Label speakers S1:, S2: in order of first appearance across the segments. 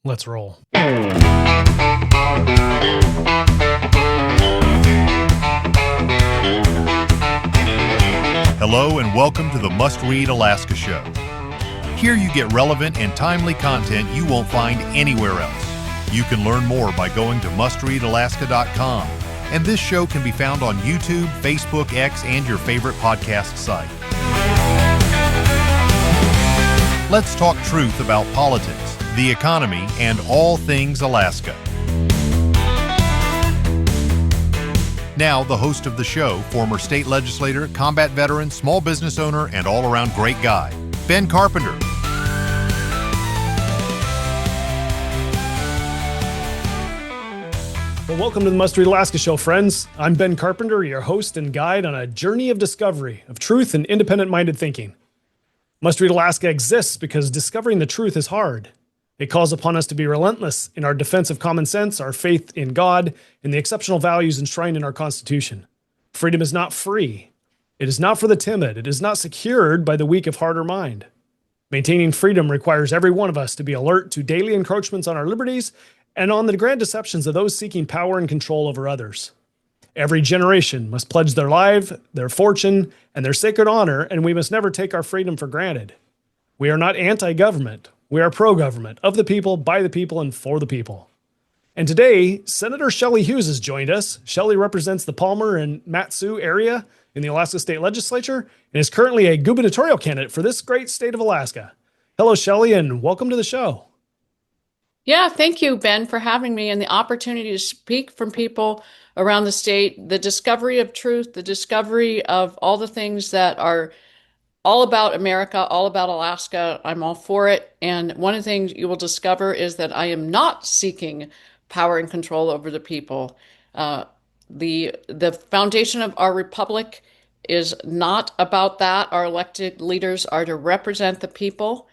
S1: Let's roll.
S2: Hello and welcome to the Must Read Alaska Show. Here you get relevant and timely content you won't find anywhere else. You can learn more by going to mustreadalaska.com, and this show can be found on YouTube, Facebook, X, and your favorite podcast site. Let's talk truth about politics, the economy, and all things Alaska. Now, the host of the show, former state legislator, combat veteran, small business owner, and all-around great guy, Ben Carpenter.
S1: Well, welcome to the Must Read Alaska Show, friends. I'm Ben Carpenter, your host and guide on a journey of discovery, of truth and independent-minded thinking. Must Read Alaska exists because discovering the truth is hard. It calls upon us to be relentless in our defense of common sense, our faith in God, and the exceptional values enshrined in our Constitution. Freedom is not free. It is not for the timid. It is not secured by the weak of heart or mind. Maintaining freedom requires every one of us to be alert to daily encroachments on our liberties and on the grand deceptions of those seeking power and control over others. Every generation must pledge their life, their fortune, and their sacred honor, and we must never take our freedom for granted. We are not anti-government. We are pro-government, of the people, by the people, and for the people. And today, Senator Shelley Hughes has joined us. Shelley represents the Palmer and Mat-Su area in the Alaska State Legislature and is currently a gubernatorial candidate for this great state of Alaska. Hello, Shelley, and welcome to the show.
S3: Yeah, thank you, Ben, for having me and the opportunity to speak from people around the state, the discovery of truth, the discovery of all the things that are all about America, all about Alaska. I'm all for it. And one of the things you will discover is that I am not seeking power and control over the people. The foundation of our republic is not about that. Our elected leaders are to represent the people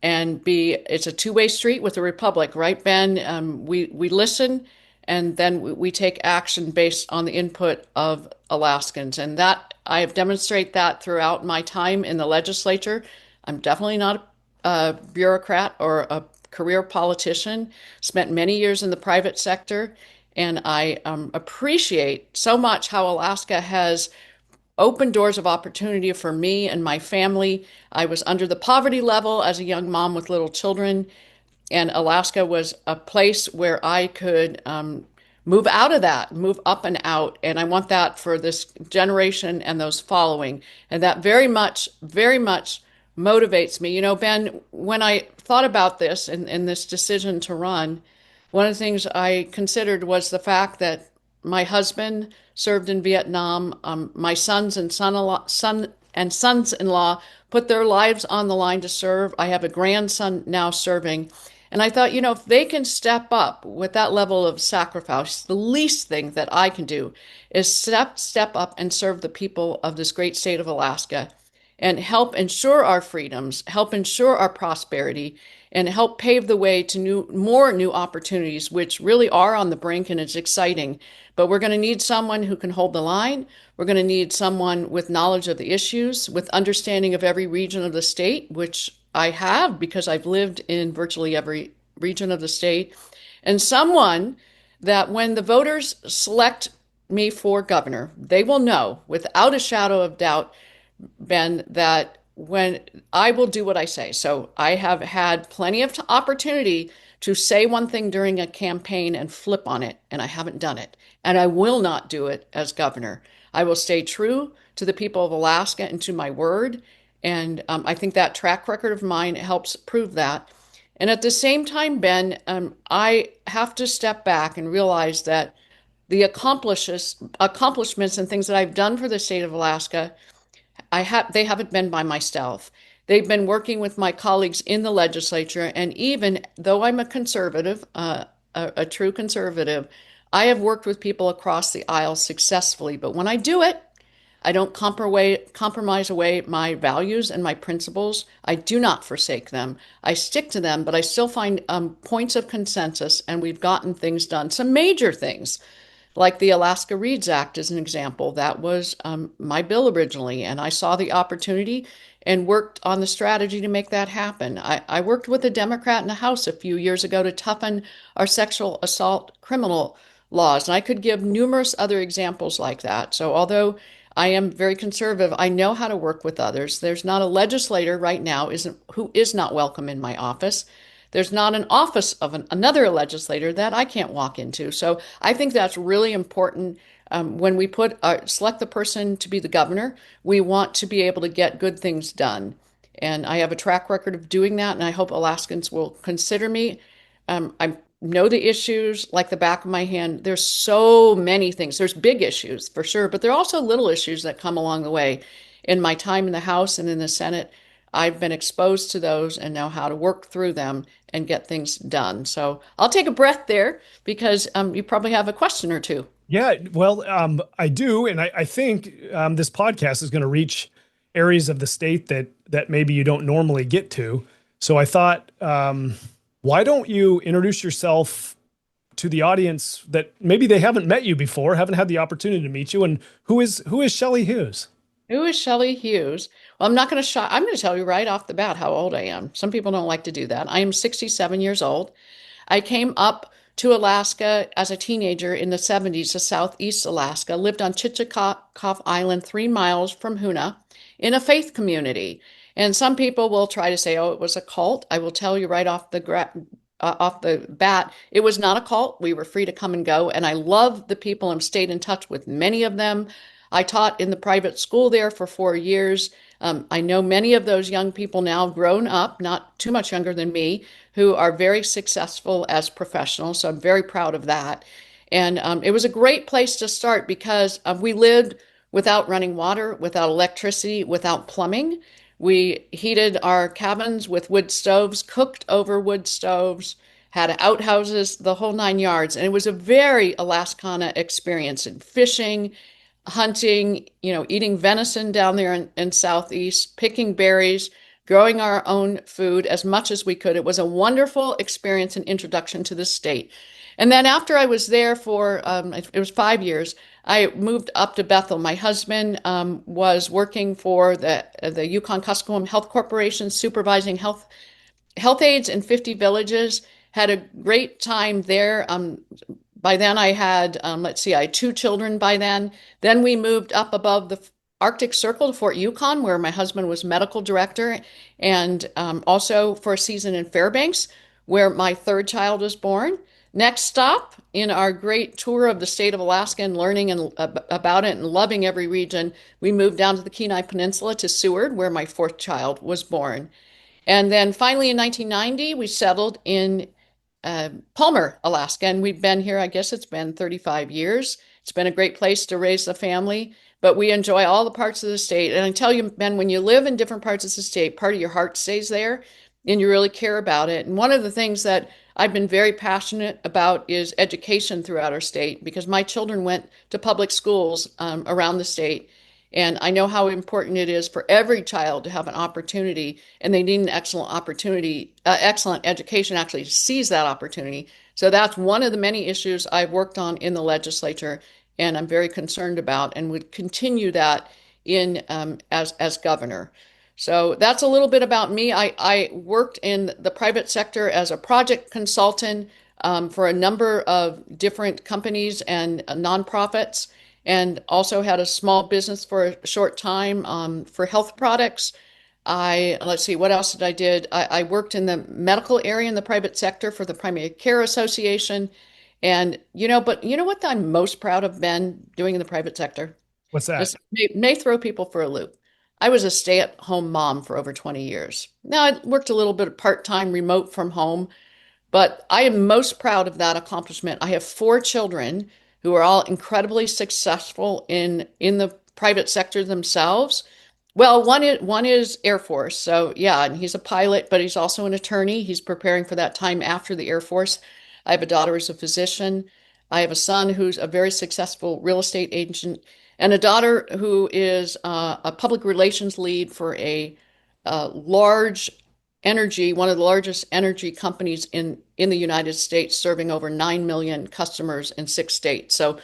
S3: and it's a two-way street with the republic, right, Ben? We listen and then we take action based on the input of Alaskans. And that I have demonstrated that throughout my time in the legislature. I'm definitely not a bureaucrat or a career politician. Spent many years in the private sector, and I appreciate so much how Alaska has opened doors of opportunity for me and my family. I was under the poverty level as a young mom with little children, and Alaska was a place where I could move out of that, move up and out. And I want that for this generation and those following. And that very much motivates me. You know, Ben, when I thought about this and this decision to run, one of the things I considered was the fact that my husband served in Vietnam. My sons and sons-in-law put their lives on the line to serve. I have a grandson now serving. And I thought, you know, if they can step up with that level of sacrifice, the least thing that I can do is step up and serve the people of this great state of Alaska and help ensure our freedoms, help ensure our prosperity, and help pave the way to more new opportunities, which really are on the brink, and it's exciting. But we're going to need someone who can hold the line. We're going to need someone with knowledge of the issues, with understanding of every region of the state, which I have because I've lived in virtually every region of the state, and someone that when the voters select me for governor, they will know without a shadow of doubt, Ben, that when I will do what I say. So I have had plenty of opportunity to say one thing during a campaign and flip on it, and I haven't done it. And I will not do it as governor. I will stay true to the people of Alaska and to my word. And I think that track record of mine helps prove that. And at the same time, Ben, I have to step back and realize that the accomplishments and things that I've done for the state of Alaska, they haven't been by myself. They've been working with my colleagues in the legislature. And even though I'm a conservative, a true conservative, I have worked with people across the aisle successfully. But when I do it, I don't compromise away my values and my principles. I do not forsake them. I stick to them, but I still find points of consensus, and we've gotten things done. Some major things, like the Alaska Reads Act is an example. That was my bill originally, and I saw the opportunity and worked on the strategy to make that happen. I worked with a Democrat in the House a few years ago to toughen our sexual assault criminal laws. And I could give numerous other examples like that. So although I am very conservative, I know how to work with others. There's not a legislator right now who is not welcome in my office. There's not an office of another legislator that I can't walk into. So I think that's really important. When we select the person to be the governor, we want to be able to get good things done. And I have a track record of doing that, and I hope Alaskans will consider me. I know the issues like the back of my hand. There's so many things. There's big issues for sure, but there are also little issues that come along the way. In my time in the House and in the Senate, I've been exposed to those and know how to work through them and get things done. So I'll take a breath there because you probably have a question or two.
S1: Yeah, well, I do, and I think this podcast is going to reach areas of the state that maybe you don't normally get to. So I thought, why don't you introduce yourself to the audience that maybe they haven't met you before, haven't had the opportunity to meet you, and who is Shelley Hughes?
S3: Who is Shelley Hughes? Well, I'm not going to I'm going to tell you right off the bat how old I am. Some people don't like to do that. I am 67 years old. I came up to Alaska as a teenager in the 70s to Southeast Alaska, lived on Chichikov Island, 3 miles from Hoonah, in a faith community. And some people will try to say, oh, it was a cult. I will tell you right off the bat, it was not a cult. We were free to come and go. And I love the people and stayed in touch with many of them. I taught in the private school there for 4 years. I know many of those young people now grown up, not too much younger than me, who are very successful as professionals. So I'm very proud of that. And it was a great place to start because we lived without running water, without electricity, without plumbing. We heated our cabins with wood stoves, cooked over wood stoves, had outhouses, the whole 9 yards. And it was a very Alaskana experience in fishing, hunting, eating venison down there in Southeast, picking berries, growing our own food as much as we could. It was a wonderful experience and introduction to the state. And then after I was there for, it was 5 years, I moved up to Bethel. My husband was working for the Yukon-Kuskokwim Health Corporation, supervising health aides in 50 villages. Had a great time there. By then I had, I had 2 children by then. Then we moved up above the Arctic Circle to Fort Yukon, where my husband was medical director, and also for a season in Fairbanks, where my 3rd child was born. Next stop in our great tour of the state of Alaska and learning about it and loving every region, we moved down to the Kenai Peninsula to Seward, where my 4th child was born. And then finally in 1990, we settled in Palmer, Alaska, and we've been here, I guess it's been 35 years. It's been a great place to raise the family, but we enjoy all the parts of the state. And I tell you, Ben, when you live in different parts of the state, part of your heart stays there and you really care about it. And one of the things that I've been very passionate about is education throughout our state, because my children went to public schools around the state. And I know how important it is for every child to have an opportunity, and they need an excellent opportunity, excellent education actually to seize that opportunity. So that's one of the many issues I've worked on in the legislature, and I'm very concerned about, and would continue that in as governor. So that's a little bit about me. I worked in the private sector as a project consultant for a number of different companies and nonprofits, and also had a small business for a short time for health products. What else did I did? I worked in the medical area in the private sector for the Primary Care Association. And, but you know what I'm most proud of, Ben, doing in the private sector?
S1: What's that?
S3: This may throw people for a loop. I was a stay-at-home mom for over 20 years. Now, I worked a little bit of part-time remote from home, but I am most proud of that accomplishment. I have 4 children who are all incredibly successful in the private sector themselves. Well, one is Air Force. So yeah, and he's a pilot, but he's also an attorney. He's preparing for that time after the Air Force. I have a daughter who's a physician. I have a son who's a very successful real estate agent, and a daughter who is a public relations lead for a large one of the largest energy companies in the United States, serving over 9 million customers in 6 states. So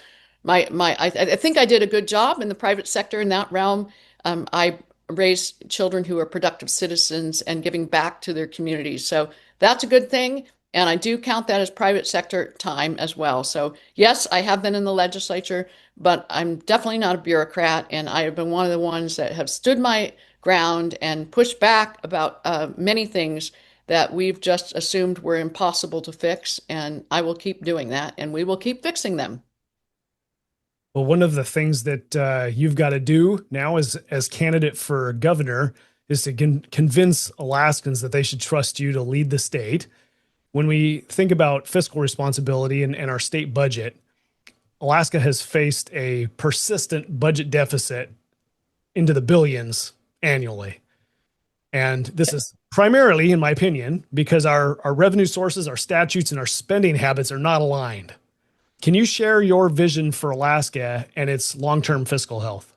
S3: I think I did a good job in the private sector in that realm. I raise children who are productive citizens and giving back to their communities. So that's a good thing. And I do count that as private sector time as well. So, yes, I have been in the legislature, but I'm definitely not a bureaucrat. And I have been one of the ones that have stood my ground and pushed back about many things that we've just assumed were impossible to fix. And I will keep doing that, and we will keep fixing them.
S1: Well, one of the things that you've got to do now as candidate for governor is to convince Alaskans that they should trust you to lead the state. When we think about fiscal responsibility and our state budget, Alaska has faced a persistent budget deficit into the billions annually. And this is primarily, in my opinion, because our revenue sources, our statutes, and our spending habits are not aligned. Can you share your vision for Alaska and its long-term fiscal health?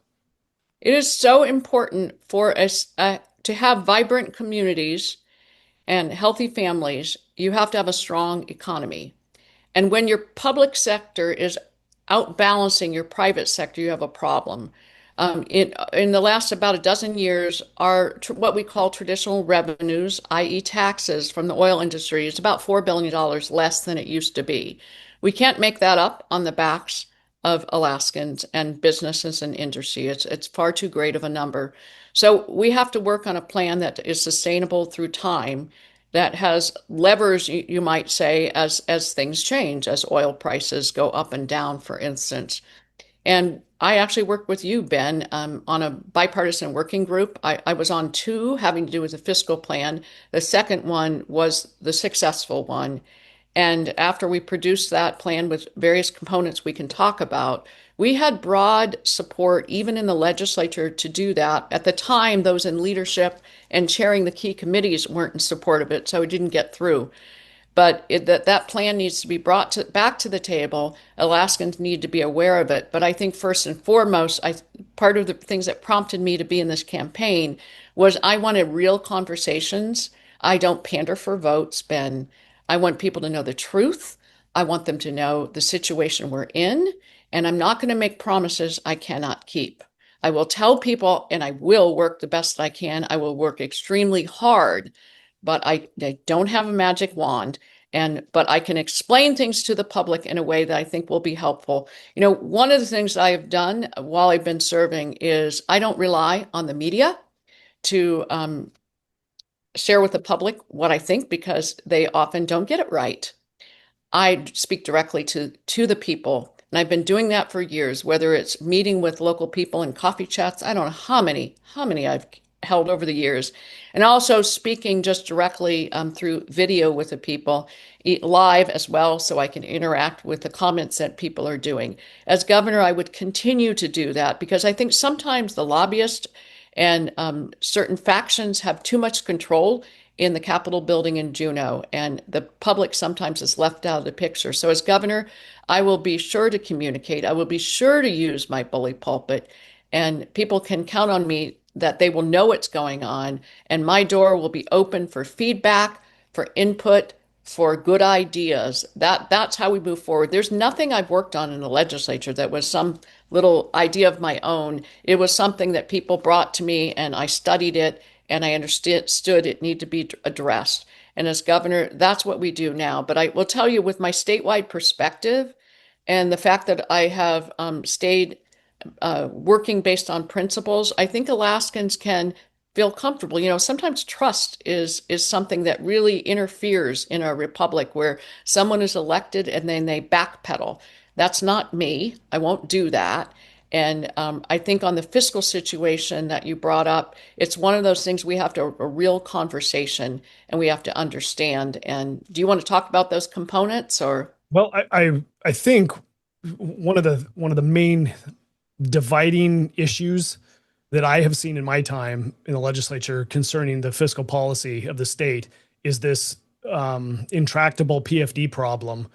S3: It is so important for us to have vibrant communities and healthy families. You have to have a strong economy. And when your public sector is outbalancing your private sector, you have a problem. In the last about a dozen years, our what we call traditional revenues, i.e., taxes from the oil industry, is about $4 billion less than it used to be. We can't make that up on the backs of Alaskans and businesses and industry. It's far too great of a number. So we have to work on a plan that is sustainable through time, that has levers, you might say, as things change, as oil prices go up and down, for instance. And I actually worked with you, Ben, on a bipartisan working group. I was on two having to do with the fiscal plan. The second one was the successful one. And after we produced that plan with various components we can talk about, we had broad support, even in the legislature, to do that. At the time, those in leadership and chairing the key committees weren't in support of it, so it didn't get through. But that plan needs to be back to the table. Alaskans need to be aware of it. But I think first and foremost, part of the things that prompted me to be in this campaign was I wanted real conversations. I don't pander for votes, Ben. I want people to know the truth. I want them to know the situation we're in. And I'm not going to make promises I cannot keep. I will tell people, and I will work the best I can. I will work extremely hard, but I don't have a magic wand. But I can explain things to the public in a way that I think will be helpful. You know, one of the things I have done while I've been serving is I don't rely on the media to share with the public what I think, because they often don't get it right. I speak directly to the people, and I've been doing that for years, whether it's meeting with local people in coffee chats. I don't know how many I've held over the years, and also speaking just directly through video with the people, live as well, so I can interact with the comments that people are doing. As governor, I would continue to do that, because I think sometimes the lobbyists and certain factions have too much control in the Capitol building in Juneau, and the public sometimes is left out of the picture. So as governor, I will be sure to communicate. I will be sure to use my bully pulpit, and people can count on me that they will know what's going on, and my door will be open for feedback, for input, for good ideas. That's how we move forward. There's nothing I've worked on in the legislature that was some little idea of my own. It was something that people brought to me, and I studied it, and I understood it needed to be addressed. And as governor, that's what we do now. But I will tell you, with my statewide perspective and the fact that I have stayed working based on principles, I think Alaskans can feel comfortable. You know, sometimes trust is something that really interferes in our republic, where someone is elected and then they backpedal. That's not me. I won't do that. And I think on the fiscal situation that you brought up, it's one of those things we have to a real conversation, and we have to understand. And do you want to talk about those components, or?
S1: Well, I think one of the main dividing issues that I have seen in my time in the legislature concerning the fiscal policy of the state is this intractable PFD problem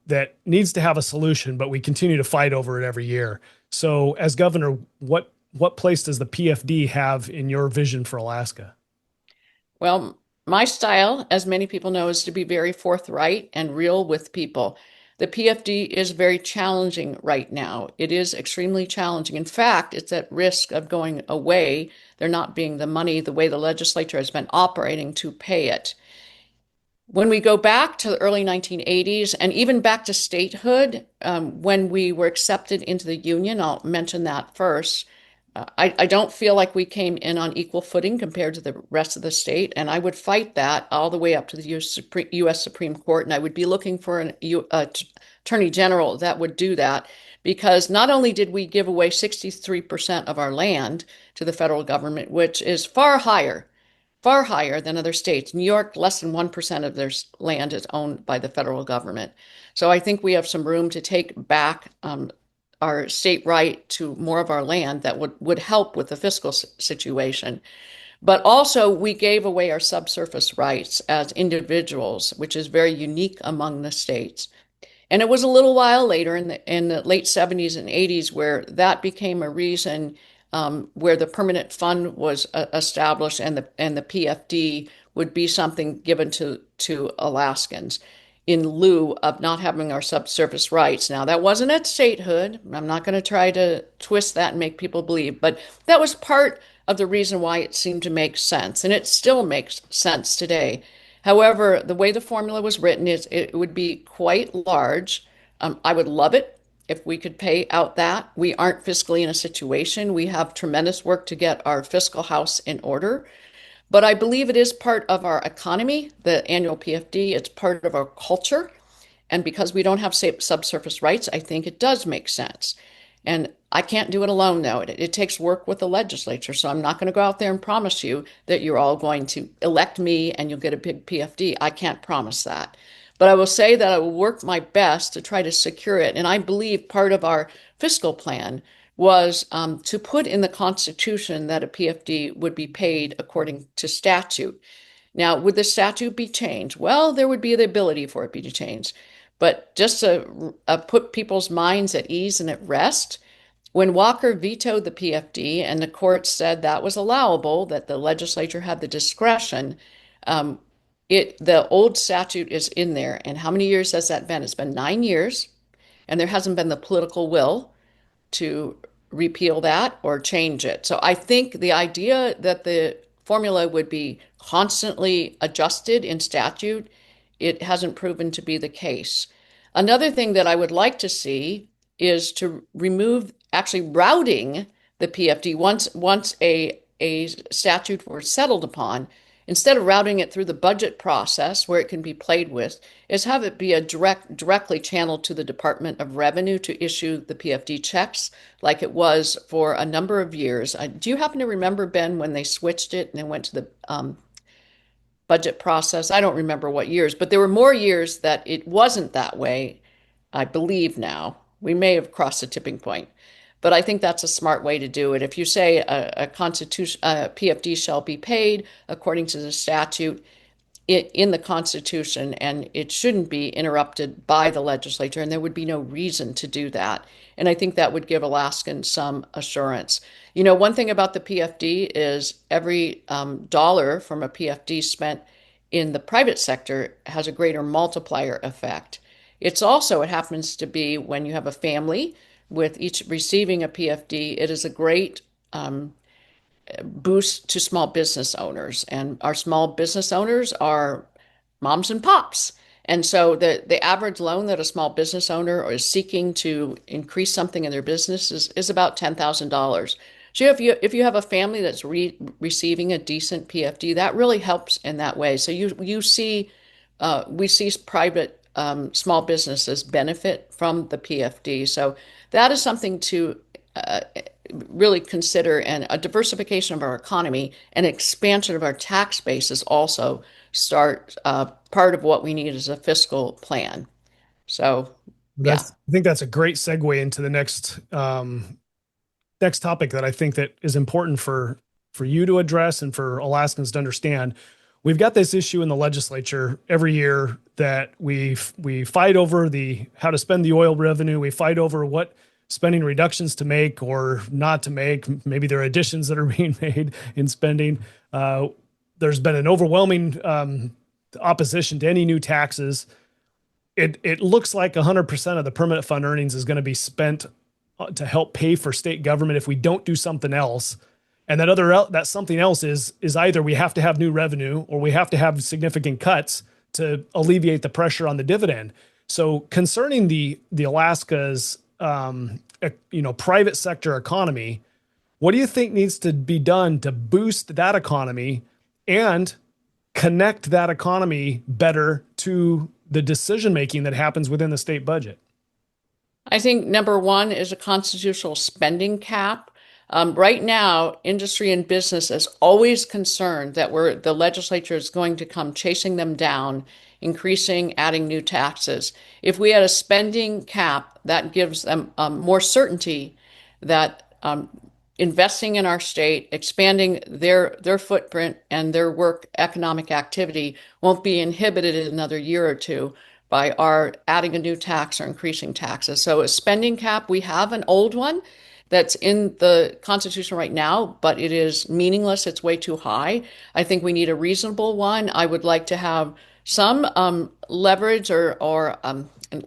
S1: that needs to have a solution, but we continue to fight over it every year. So as governor, what place does the PFD have in your vision for Alaska?
S3: Well, my style, as many people know, is to be very forthright and real with people. The PFD is very challenging right now. It is extremely challenging. In fact, it's at risk of going away. There not being the money, the way the legislature has been operating, to pay it. When we go back to the early 1980s and even back to statehood, when we were accepted into the Union, I'll mention that first. I don't feel like we came in on equal footing compared to the rest of the state, and I would fight that all the way up to the U.S. Supreme Court, and I would be looking for an Attorney General that would do that, because not only did we give away 63% of our land to the federal government, which is far higher than other states. New York, less than 1% of their land is owned by the federal government. So I think we have some room to take back our state right to more of our land that would help with the fiscal situation. But also, we gave away our subsurface rights as individuals, which is very unique among the states. And it was a little while later in the late 70s and 80s where that became a reason where the permanent fund was established, and the PFD would be something given to Alaskans in lieu of not having our subsurface rights. Now, that wasn't at statehood. I'm not going to try to twist that and make people believe, but that was part of the reason why it seemed to make sense, and it still makes sense today. However, the way the formula was written is it would be quite large. I would love it if we could pay out that. We aren't fiscally in a situation. We have tremendous work to get our fiscal house in order. But I believe it is part of our economy, the annual PFD. It's part of our culture. And because we don't have subsurface rights, I think it does make sense. And I can't do it alone, though. It takes work with the legislature. So I'm not going to go out there and promise you that you're all going to elect me and you'll get a big PFD. I can't promise that. But I will say that I will work my best to try to secure it. And I believe part of our fiscal plan was to put in the Constitution that a PFD would be paid according to statute. Now, would the statute be changed? Well, there would be the ability for it to be changed. But just to put people's minds at ease and at rest, when Walker vetoed the PFD and the court said that was allowable, that the legislature had the discretion, the old statute is in there. And how many years has that been? It's been 9 years, and there hasn't been the political will to repeal that or change it. So I think the idea that the formula would be constantly adjusted in statute, it hasn't proven to be the case. Another thing that I would like to see is to remove actually routing the PFD once a statute were settled upon. Instead of routing it through the budget process where it can be played with, is have it be directly channeled to the Department of Revenue to issue the PFD checks like it was for a number of years. Do you happen to remember, Ben, when they switched it and they went to the budget process? I don't remember what years, but there were more years that it wasn't that way, I believe now. We may have crossed the tipping point. But I think that's a smart way to do it. If you say a PFD shall be paid according to the statute in the Constitution, and it shouldn't be interrupted by the legislature, and there would be no reason to do that. And I think that would give Alaskans some assurance. You know, one thing about the PFD is every dollar from a PFD spent in the private sector has a greater multiplier effect. It happens to be when you have a family with each receiving a PFD, it is a great boost to small business owners. And our small business owners are moms and pops. And so the average loan that a small business owner is seeking to increase something in their business is about $10,000. So if you have a family that's receiving a decent PFD, that really helps in that way. So we see private small businesses benefit from the PFD. So that is something to really consider, and a diversification of our economy and expansion of our tax base is also part of what we need as a fiscal plan. So, yeah.
S1: I think that's a great segue into the next topic that I think that is important for you to address and for Alaskans to understand. We've got this issue in the legislature every year that we fight over how to spend the oil revenue. We fight over what spending reductions to make or not to make. Maybe there are additions that are being made in spending. There's been an overwhelming opposition to any new taxes. it looks like 100% of the permanent fund earnings is going to be spent to help pay for state government if we don't do something else. And that something else is either we have to have new revenue or we have to have significant cuts to alleviate the pressure on the dividend. So concerning the Alaska's private sector economy, what do you think needs to be done to boost that economy and connect that economy better to the decision making that happens within the state budget?
S3: I think number one is a constitutional spending cap. Right now, industry and business is always concerned that the legislature is going to come chasing them down, increasing, adding new taxes. If we had a spending cap, that gives them more certainty that investing in our state, expanding their footprint and their work economic activity won't be inhibited in another year or two by our adding a new tax or increasing taxes. So a spending cap, we have an old one that's in the Constitution right now, but it is meaningless. It's way too high. I think we need a reasonable one. I would like to have some leverage or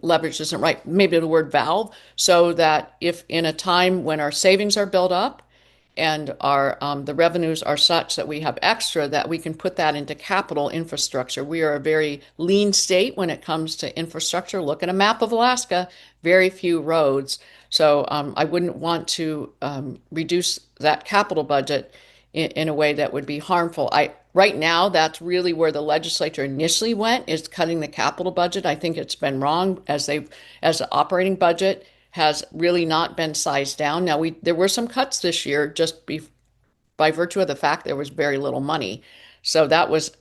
S3: leverage isn't right, maybe the word valve, so that if in a time when our savings are built up and our the revenues are such that we have extra, that we can put that into capital infrastructure. We are a very lean state when it comes to infrastructure. Look at a map of Alaska, very few roads. So I wouldn't want to reduce that capital budget in a way that would be harmful. Right now, that's really where the legislature initially went, is cutting the capital budget. I think it's been wrong as the operating budget has really not been sized down. Now, there were some cuts this year by virtue of the fact there was very little money. So that was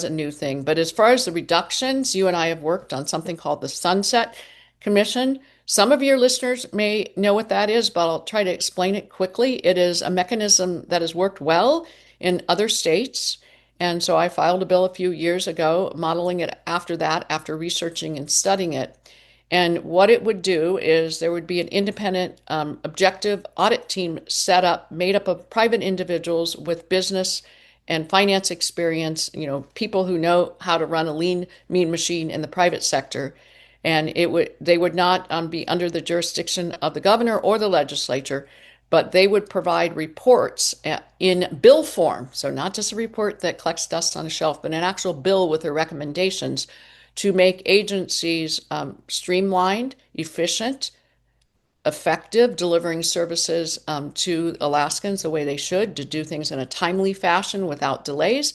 S3: a new thing. But as far as the reductions, you and I have worked on something called the Sunset Commission. Some of your listeners may know what that is, but I'll try to explain it quickly. It is a mechanism that has worked well in other states. And so I filed a bill a few years ago, modeling it after that, after researching and studying it. And what it would do is there would be an independent, objective audit team set up, made up of private individuals with business and finance experience, people who know how to run a lean, mean machine in the private sector. And they would not be under the jurisdiction of the governor or the legislature, but they would provide reports in bill form. So not just a report that collects dust on a shelf, but an actual bill with their recommendations to make agencies streamlined, efficient, effective, delivering services to Alaskans the way they should, to do things in a timely fashion without delays.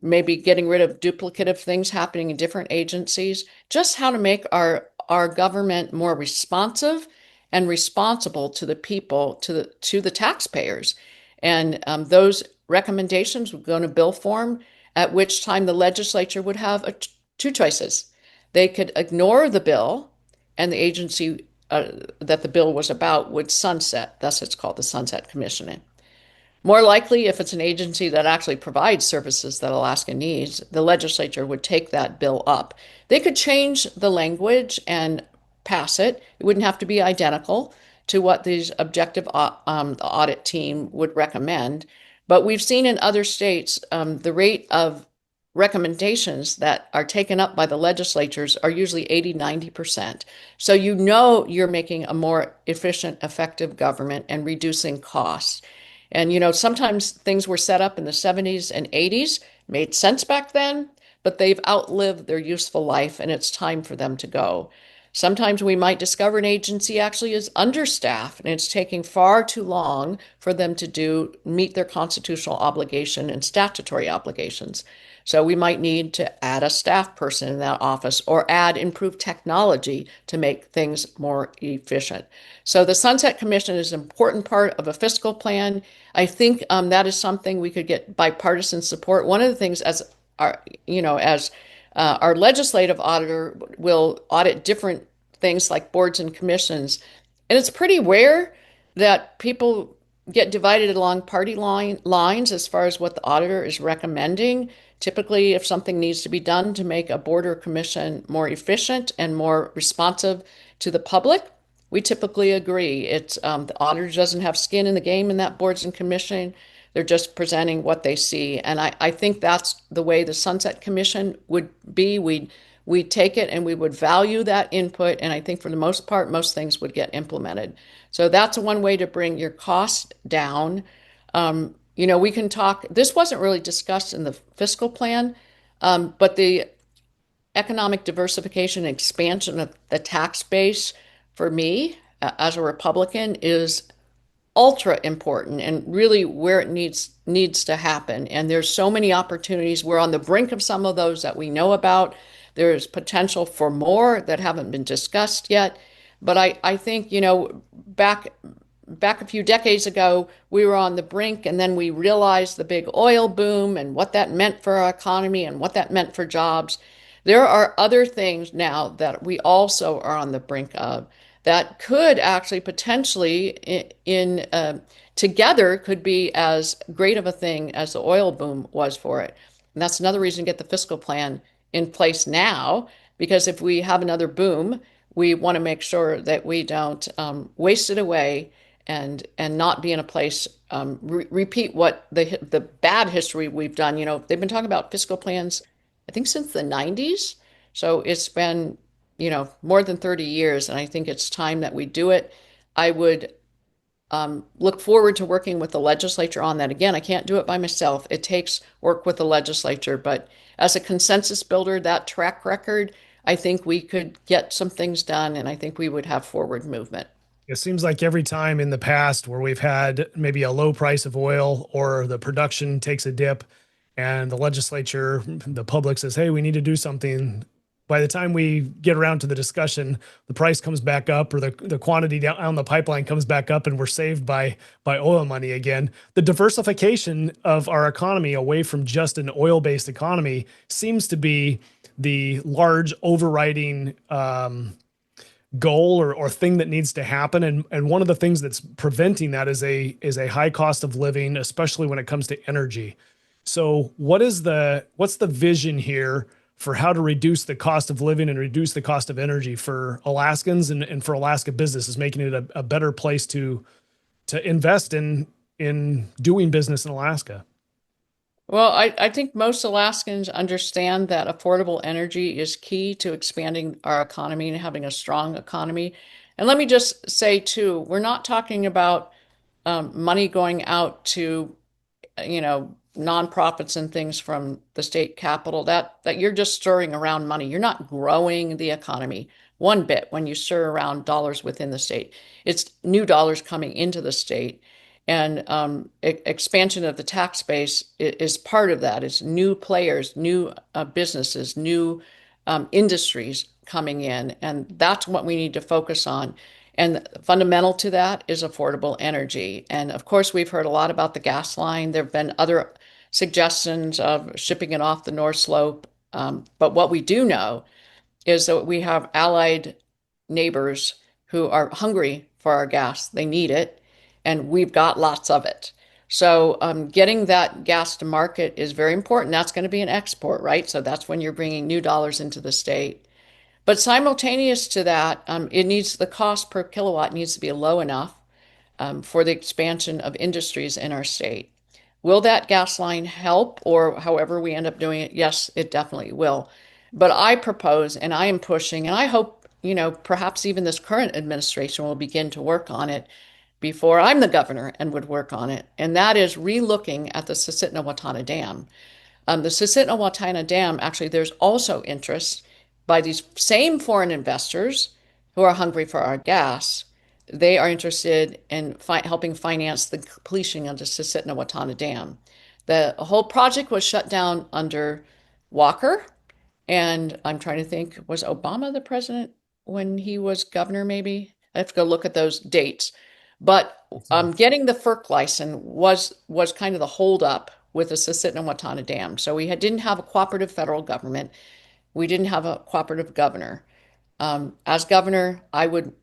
S3: Maybe getting rid of duplicative things happening in different agencies, just how to make our government more responsive and responsible to the people, to the taxpayers. And those recommendations would go into bill form, at which time the legislature would have two choices. They could ignore the bill, and the agency that the bill was about would sunset. Thus, it's called the Sunset Commission. More likely, if it's an agency that actually provides services that Alaska needs, the legislature would take that bill up. They could change the language and pass it. It wouldn't have to be identical to what these objective audit team would recommend. But we've seen in other states, the rate of recommendations that are taken up by the legislatures are usually 80-90%. So you're making a more efficient, effective government and reducing costs. And, sometimes things were set up in the 70s and 80s, made sense back then, but they've outlived their useful life and it's time for them to go. Sometimes we might discover an agency actually is understaffed and it's taking far too long for them to meet their constitutional obligation and statutory obligations. So we might need to add a staff person in that office or add improved technology to make things more efficient. So the Sunset Commission is an important part of a fiscal plan. I think that is something we could get bipartisan support. One of the things as our legislative auditor will audit different things like boards and commissions. And it's pretty rare that people get divided along party lines as far as what the auditor is recommending. Typically, if something needs to be done to make a board or commission more efficient and more responsive to the public, we typically agree. It's the auditor doesn't have skin in the game in that boards and commission. They're just presenting what they see. And I think that's the way the Sunset Commission would be. We'd we'd take it and we would value that input. And I think for the most part, most things would get implemented. So that's one way to bring your cost down. We can talk, this wasn't really discussed in the fiscal plan, but the economic diversification and expansion of the tax base for me as a Republican is ultra important and really where it needs to happen. And there's so many opportunities. We're on the brink of some of those that we know about. There's potential for more that haven't been discussed yet. But I think, back a few decades ago, we were on the brink, and then we realized the big oil boom and what that meant for our economy and what that meant for jobs. There are other things now that we also are on the brink of that could actually potentially together could be as great of a thing as the oil boom was for it. And that's another reason to get the fiscal plan in place now, because if we have another boom, we want to make sure that we don't waste it away and not be in a place repeat what the bad history we've done. They've been talking about fiscal plans, I think, since the 90s. So it's been, more than 30 years, and I think it's time that we do it. I would look forward to working with the legislature on that. Again, I can't do it by myself. It takes work with the legislature, but as a consensus builder, that track record, I think we could get some things done, and I think we would have forward movement.
S1: It seems like every time in the past where we've had maybe a low price of oil or the production takes a dip and the legislature, the public says, hey, we need to do something. By the time we get around to the discussion, the price comes back up or the quantity down the pipeline comes back up and we're saved by oil money again. The diversification of our economy away from just an oil-based economy seems to be the large overriding goal or thing that needs to happen. And one of the things that's preventing that is a high cost of living, especially when it comes to energy. So what's the vision here for how to reduce the cost of living and reduce the cost of energy for Alaskans and for Alaska businesses, making it a better place to invest in doing business in Alaska?
S3: Well, I think most Alaskans understand that affordable energy is key to expanding our economy and having a strong economy. And let me just say, too, we're not talking about money going out to, nonprofits and things from the state capital, that you're just stirring around money. You're not growing the economy one bit when you stir around dollars within the state. It's new dollars coming into the state. And expansion of the tax base is part of that. It's new players, new businesses, new industries coming in. And that's what we need to focus on. And fundamental to that is affordable energy. And of course, we've heard a lot about the gas line. There have been other suggestions of shipping it off the North Slope. But what we do know is that we have allied neighbors who are hungry for our gas. They need it. And we've got lots of it. So getting that gas to market is very important. That's going to be an export, right? So that's when you're bringing new dollars into the state. But simultaneous to that, the cost per kilowatt needs to be low enough for the expansion of industries in our state. Will that gas line help, or however we end up doing it? Yes, it definitely will. But I propose, and I am pushing, and I hope, perhaps even this current administration will begin to work on it before I'm the governor and would work on it. And that is relooking at the Susitna-Watana Dam. The Susitna-Watana Dam, actually, there's also interest by these same foreign investors who are hungry for our gas. They are interested in helping finance the completion of the Susitna-Watana Dam. The whole project was shut down under Walker. And I'm trying to think, was Obama the president when he was governor, maybe? I have to go look at those dates. But getting the FERC license was kind of the holdup with the Susitna-Watana Dam. So we didn't have a cooperative federal government. We didn't have a cooperative governor. As governor, I would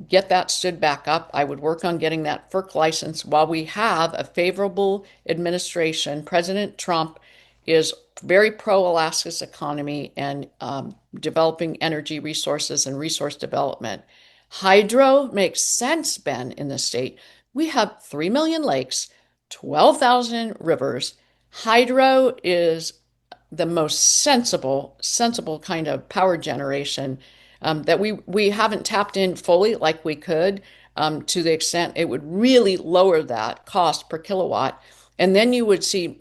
S3: get that stood back up. I would work on getting that FERC license while we have a favorable administration. President Trump is very pro-Alaska's economy and developing energy resources and resource development. Hydro makes sense, Ben, in the state. We have 3 million lakes, 12,000 rivers. Hydro is the most sensible kind of power generation that we haven't tapped in fully like we could to the extent it would really lower that cost per kilowatt. And then you would see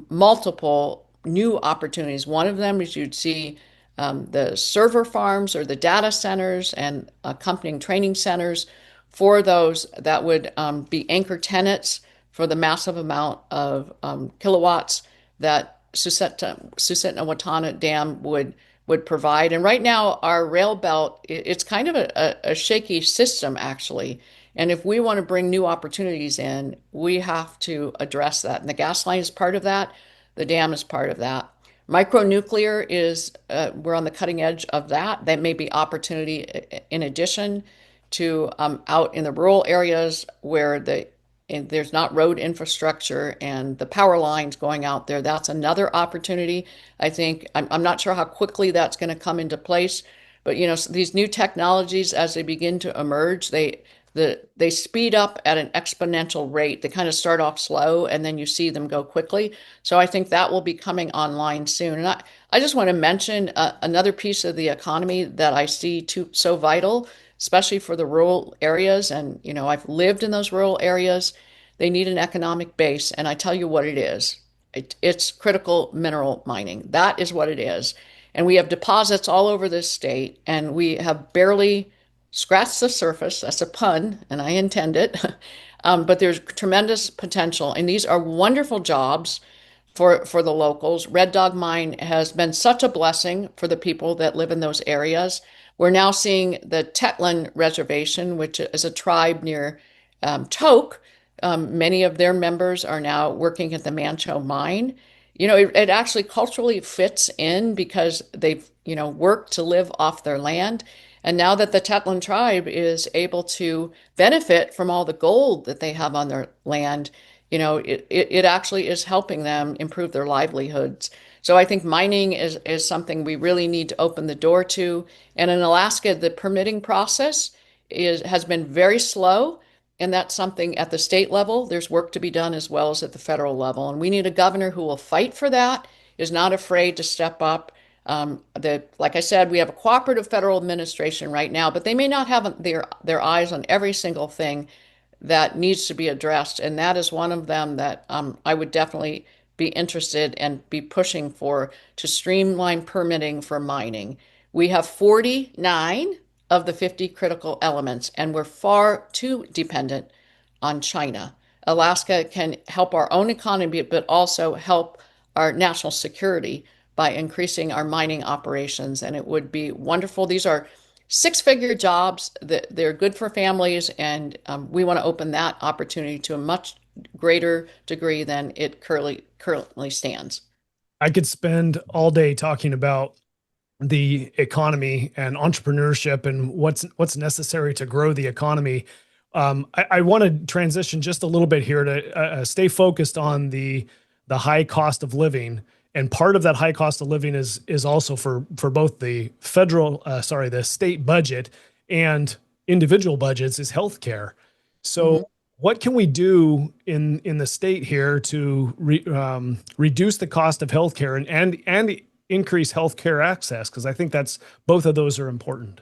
S3: multiple new opportunities. One of them is you'd see the server farms or the data centers and accompanying training centers for those that would be anchor tenants for the massive amount of kilowatts that Susitna-Watana Dam would provide. And right now, our rail belt, it's kind of a shaky system, actually. And if we want to bring new opportunities in, we have to address that. And the gas line is part of that. The dam is part of that. Micronuclear is, we're on the cutting edge of that. That may be opportunity in addition to out in the rural areas where there's not road infrastructure and the power lines going out there. That's another opportunity. I think I'm not sure how quickly that's going to come into place, but these new technologies as they begin to emerge, they speed up at an exponential rate. They kind of start off slow and then you see them go quickly. So I think that will be coming online soon. And I just want to mention another piece of the economy that I see so vital, especially for the rural areas. And, I've lived in those rural areas. They need an economic base. And I tell you what it is. It's critical mineral mining. That is what it is. And we have deposits all over this state, and we have barely scratched the surface. That's a pun, and I intend it. But there's tremendous potential. And these are wonderful jobs for the locals. Red Dog Mine has been such a blessing for the people that live in those areas. We're now seeing the Tetlin Reservation, which is a tribe near Tok. Many of their members are now working at the Mancho mine. It actually culturally fits in because they've, worked to live off their land. And now that the Tetlin tribe is able to benefit from all the gold that they have on their land, it actually is helping them improve their livelihoods. So I think mining is something we really need to open the door to. And in Alaska, the permitting process has been very slow. And that's something at the state level, there's work to be done as well as at the federal level. And we need a governor who will fight for that, is not afraid to step up. Like I said, we have a cooperative federal administration right now, but they may not have their eyes on every single thing that needs to be addressed. And that is one of them that I would definitely be interested and be pushing for to streamline permitting for mining. We have 49 of the 50 critical elements, and we're far too dependent on China. Alaska can help our own economy, but also help our national security by increasing our mining operations, and it would be wonderful. These are six-figure jobs that they're good for families, and we want to open that opportunity to a much greater degree than it currently stands.
S1: I could spend all day talking about the economy and entrepreneurship and what's necessary to grow the economy. I want to transition just a little bit here to stay focused on the high cost of living. And part of that high cost of living is also for both the the state budget and individual budgets is healthcare. So what can we do in the state here to reduce the cost of healthcare and increase healthcare access? Because I think both of those are important.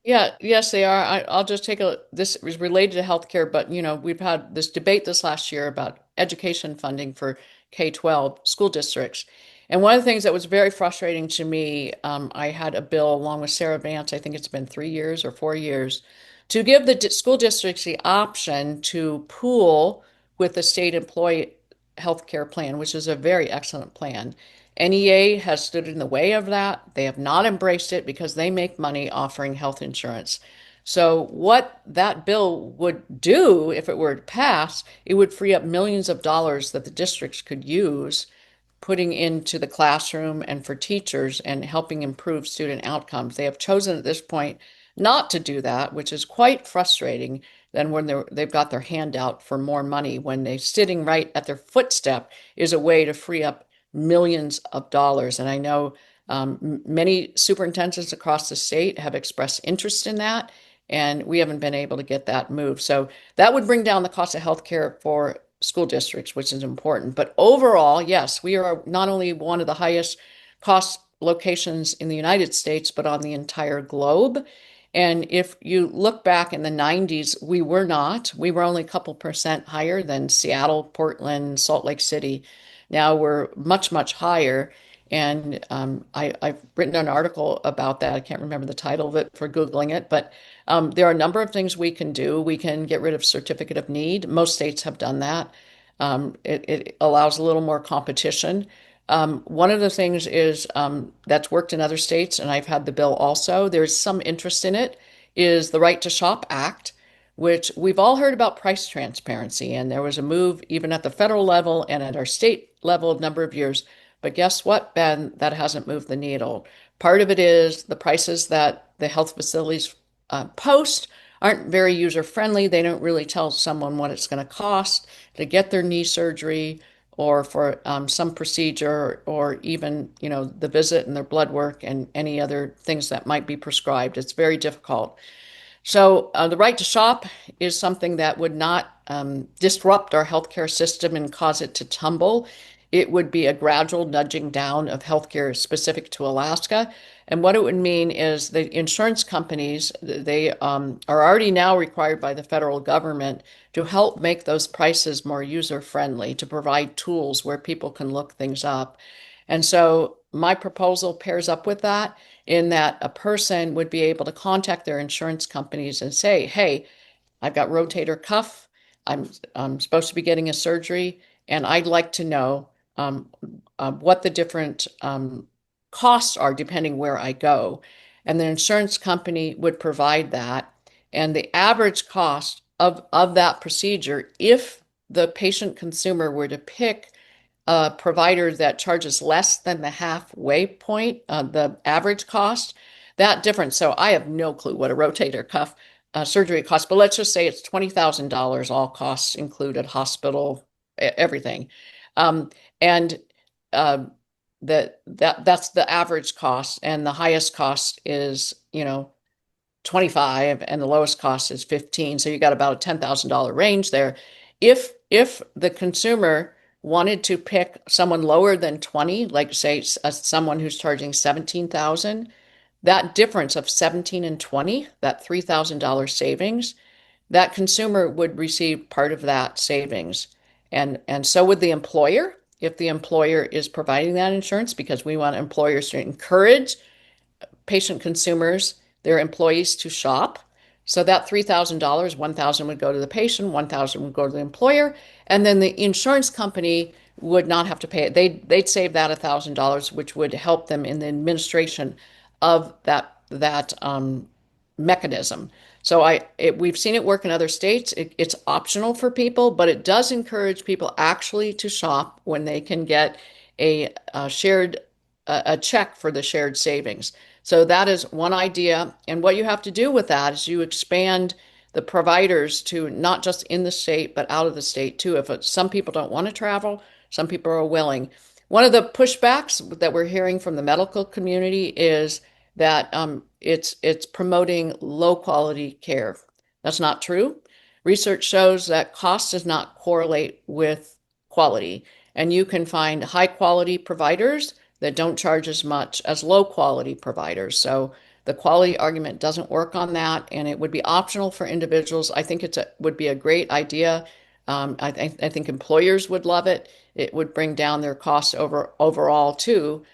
S3: Yeah, yes, they are. I'll just this is related to healthcare, but we've had this debate this last year about education funding for K-12 school districts. And one of the things that was very frustrating to me, I had a bill along with Sarah Vance, I think it's been 3 years or 4 years, to give the school districts the option to pool with the state employee healthcare plan, which is a very excellent plan. NEA has stood in the way of that. They have not embraced it because they make money offering health insurance. So what that bill would do, if it were to pass, it would free up millions of dollars that the districts could use putting into the classroom and for teachers and helping improve student outcomes. They have chosen at this point not to do that, which is quite frustrating than when they've got their hand out for more money when they're sitting right at their footstep is a way to free up millions of dollars. And I know many superintendents across the state have expressed interest in that, and we haven't been able to get that moved. So that would bring down the cost of healthcare for school districts, which is important. But overall, yes, we are not only one of the highest cost locations in the United States, but on the entire globe. And if you look back in the 90s, we were not. We were only a couple percent higher than Seattle, Portland, Salt Lake City. Now we're much, much higher. And I've written an article about that. I can't remember the title of it for Googling it, but there are a number of things we can do. We can get rid of certificate of need. Most states have done that. It allows a little more competition. One of the things is that's worked in other states, and I've had the bill also. There's some interest in it, is the Right to Shop Act, which we've all heard about price transparency. And there was a move even at the federal level and at our state level a number of years. But guess what, Ben? That hasn't moved the needle. Part of it is the prices that the health facilities post aren't very user friendly. They don't really tell someone what it's going to cost to get their knee surgery or for some procedure, or even, the visit and their blood work and any other things that might be prescribed. It's very difficult. So the right to shop is something that would not disrupt our healthcare system and cause it to tumble. It would be a gradual nudging down of healthcare specific to Alaska. And what it would mean is the insurance companies, they are already now required by the federal government to help make those prices more user-friendly, to provide tools where people can look things up. And so my proposal pairs up with that, in that a person would be able to contact their insurance companies and say, hey, I've got rotator cuff. I'm supposed to be getting a surgery, and I'd like to know what the different costs are depending where I go. And the insurance company would provide that. And the average cost of that procedure, if the patient consumer were to pick a provider that charges less than the halfway point, the average cost, that difference. So I have no clue what a rotator cuff surgery costs, but let's just say it's $20,000, all costs included, hospital, everything. And that's the average cost, and the highest cost is 25, and the lowest cost is 15. So you got about a $10,000 range there. If the consumer wanted to pick someone lower than 20, like say someone who's charging 17,000, that difference of 17 and 20, that $3,000 savings, that consumer would receive part of that savings. And so would the employer, if the employer is providing that insurance, because we want employers to encourage patient consumers, their employees, to shop. So that $3,000, $1,000 would go to the patient, $1,000 would go to the employer, and then the insurance company would not have to pay it. They'd save that $1,000, which would help them in the administration of that mechanism. So we've seen it work in other states. It's optional for people, but it does encourage people actually to shop when they can get a check for the shared savings. So that is one idea. And what you have to do with that is you expand the providers to not just in the state, but out of the state too. If some people don't want to travel, some people are willing. One of the pushbacks that we're hearing from the medical community is that it's promoting low quality care. That's not true. Research shows that cost does not correlate with quality, and you can find high quality providers that don't charge as much as low quality providers. So the quality argument doesn't work on that, and it would be optional for individuals. I think would be a great idea. I think employers would love it. It would bring down their costs overall too,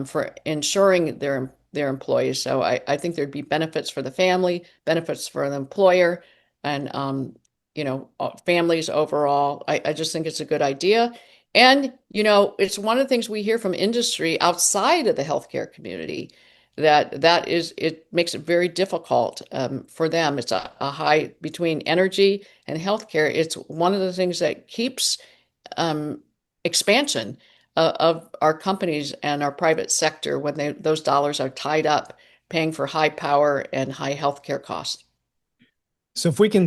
S3: for insuring their employees. So I think there'd be benefits for the family, benefits for the employer, and families overall. I just think it's a good idea. And it's one of the things we hear from industry outside of the healthcare community, it makes it very difficult for them. It's a high between energy and healthcare. It's one of the things that keeps expansion of our companies and our private sector when those dollars are tied up paying for high power and high healthcare costs.
S1: So if we can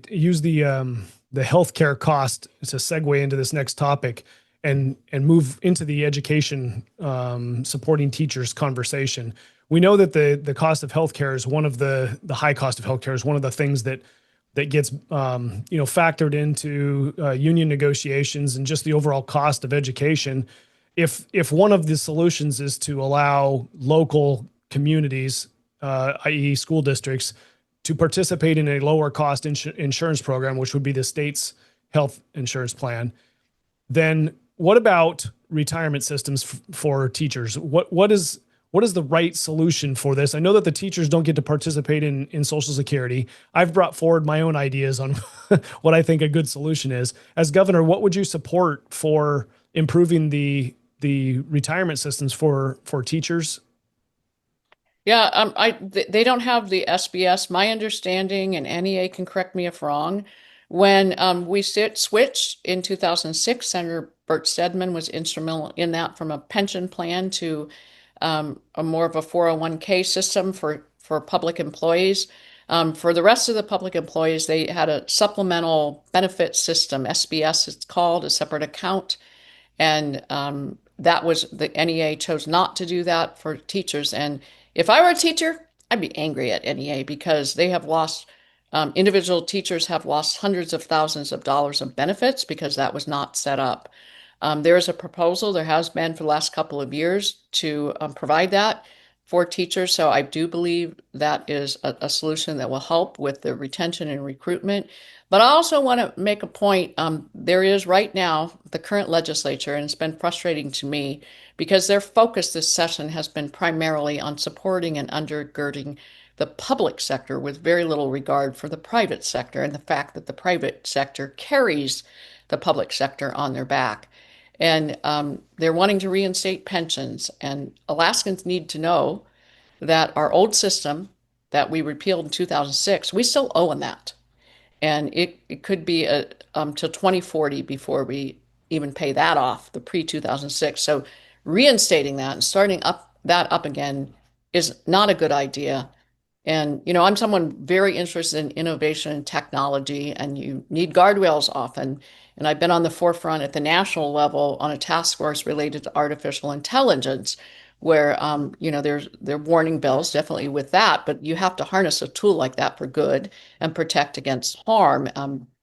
S1: use the healthcare cost to segue into this next topic and move into the education supporting teachers conversation. We know that the cost of healthcare is one of the high cost of healthcare is one of the things that that gets factored into union negotiations and just the overall cost of education. If one of the solutions is to allow local communities, i.e. school districts, to participate in a lower cost insurance program, which would be the state's health insurance plan, then what about retirement systems for teachers? What is the right solution for this? I know that the teachers don't get to participate in Social Security. I've brought forward my own ideas on what I think a good solution is. As governor, what would you support for improving the retirement systems for teachers?
S3: Yeah, they don't have the SBS. My understanding, and NEA can correct me if wrong, when we switched in 2006, Senator Bert Stedman was instrumental in that, from a pension plan to a more of a 401k system for public employees. For the rest of the public employees, they had a supplemental benefit system, SBS it's called, a separate account. And that was, the NEA chose not to do that for teachers. And if I were a teacher, I'd be angry at NEA because they have lost, individual teachers have lost hundreds of thousands of dollars of benefits because that was not set up. There is a proposal, there has been for the last couple of years, to provide that for teachers. So I do believe that is a solution that will help with the retention and recruitment. But I also want to make a point. There is right now the current legislature, and it's been frustrating to me because their focus this session has been primarily on supporting and undergirding the public sector with very little regard for the private sector and the fact that the private sector carries the public sector on their back. And they're wanting to reinstate pensions. And Alaskans need to know that our old system that we repealed in 2006, we still owe on that. And it could be till 2040 before we even pay that off, the pre-2006. So reinstating that and starting that up again is not a good idea. And, I'm someone very interested in innovation and technology, and you need guardrails often. And I've been on the forefront at the national level on a task force related to artificial intelligence, where, they're warning bells definitely with that, but you have to harness a tool like that for good and protect against harm.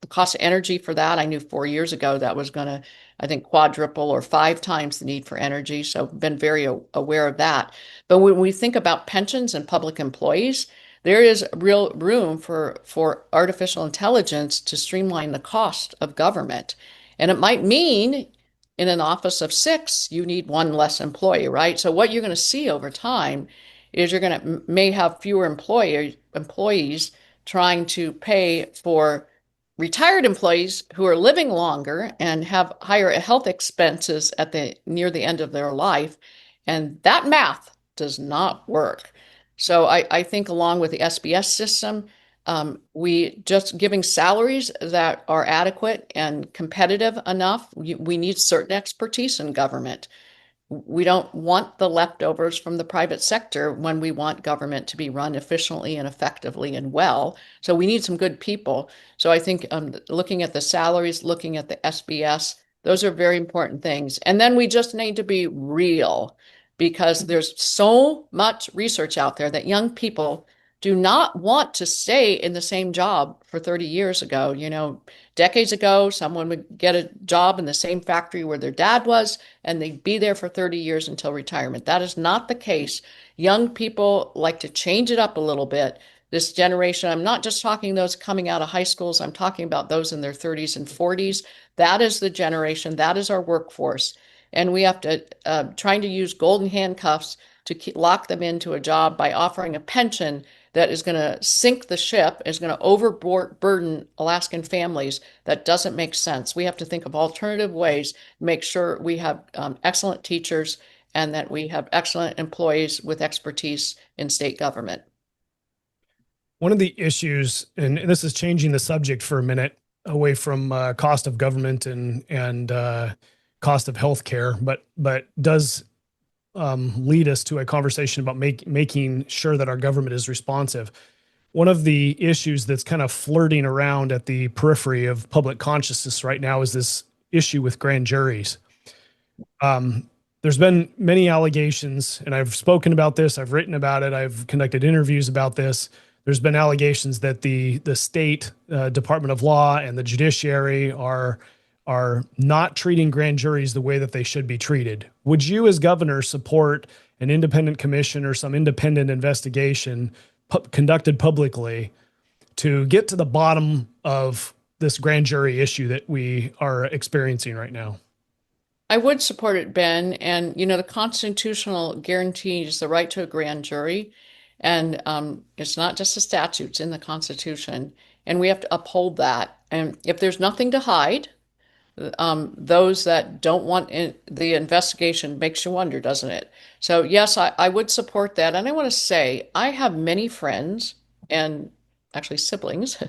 S3: The cost of energy for that, I knew 4 years ago that was going to, I think, quadruple or 5 times the need for energy. So been very aware of that. But when we think about pensions and public employees, there is real room for artificial intelligence to streamline the cost of government. And it might mean in an office of 6, you need 1 less employee, right? So what you're going to see over time is you're going to may have fewer employees trying to pay for retired employees who are living longer and have higher health expenses near the end of their life. And that math does not work. So I think along with the SBS system, we just giving salaries that are adequate and competitive enough. We need certain expertise in government. We don't want the leftovers from the private sector when we want government to be run efficiently and effectively and well. So we need some good people. So I think looking at the salaries, looking at the SBS, those are very important things. And then we just need to be real, because there's so much research out there that young people do not want to stay in the same job for 30 years ago. Decades ago, someone would get a job in the same factory where their dad was, and they'd be there for 30 years until retirement. That is not the case. Young people like to change it up a little bit. This generation, I'm not just talking those coming out of high schools, I'm talking about those in their 30s and 40s. That is the generation, that is our workforce. And we have to trying to use golden handcuffs to lock them into a job by offering a pension that is going to sink the ship, is going to overburden Alaskan families. That doesn't make sense. We have to think of alternative ways to make sure we have excellent teachers and that we have excellent employees with expertise in state government.
S1: One of the issues, and this is changing the subject for a minute away from cost of government and cost of healthcare, but does lead us to a conversation about making sure that our government is responsive. One of the issues that's kind of flirting around at the periphery of public consciousness right now is this issue with grand juries. There's been many allegations, and I've spoken about this, I've written about it, I've conducted interviews about this. there's been allegations that the state Department of Law and the judiciary are not treating grand juries the way that they should be treated. Would you, as governor, support an independent commission or some independent investigation conducted publicly to get to the bottom of this grand jury issue that we are experiencing right now?
S3: I would support it, Ben. And, the Constitutional guarantees the right to a grand jury. And it's not just the statutes in the Constitution. And we have to uphold that. And if there's nothing to hide, those that don't want the investigation makes you wonder, doesn't it? So, yes, I would support that. And I want to say, I have many friends and actually siblings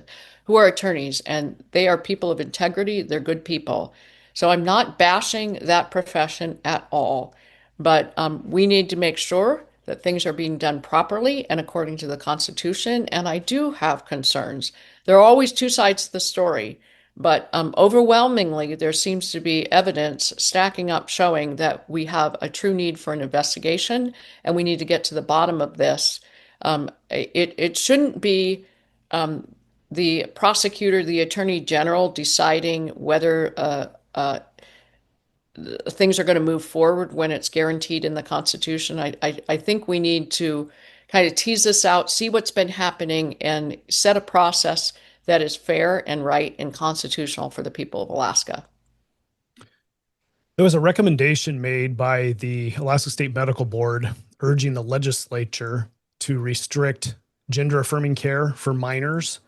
S3: who are attorneys, and they are people of integrity. They're good people. So I'm not bashing that profession at all, but we need to make sure that things are being done properly and according to the Constitution. And I do have concerns. There are always two sides to the story, but overwhelmingly, there seems to be evidence stacking up showing that we have a true need for an investigation, and we need to get to the bottom of this. It shouldn't be the prosecutor, the attorney general deciding whether things are going to move forward when it's guaranteed in the Constitution. I think we need to kind of tease this out, see what's been happening, and set a process that is fair and right and constitutional for the people of Alaska.
S1: There was a recommendation made by the Alaska State Medical Board urging the legislature to restrict gender-affirming care for minors,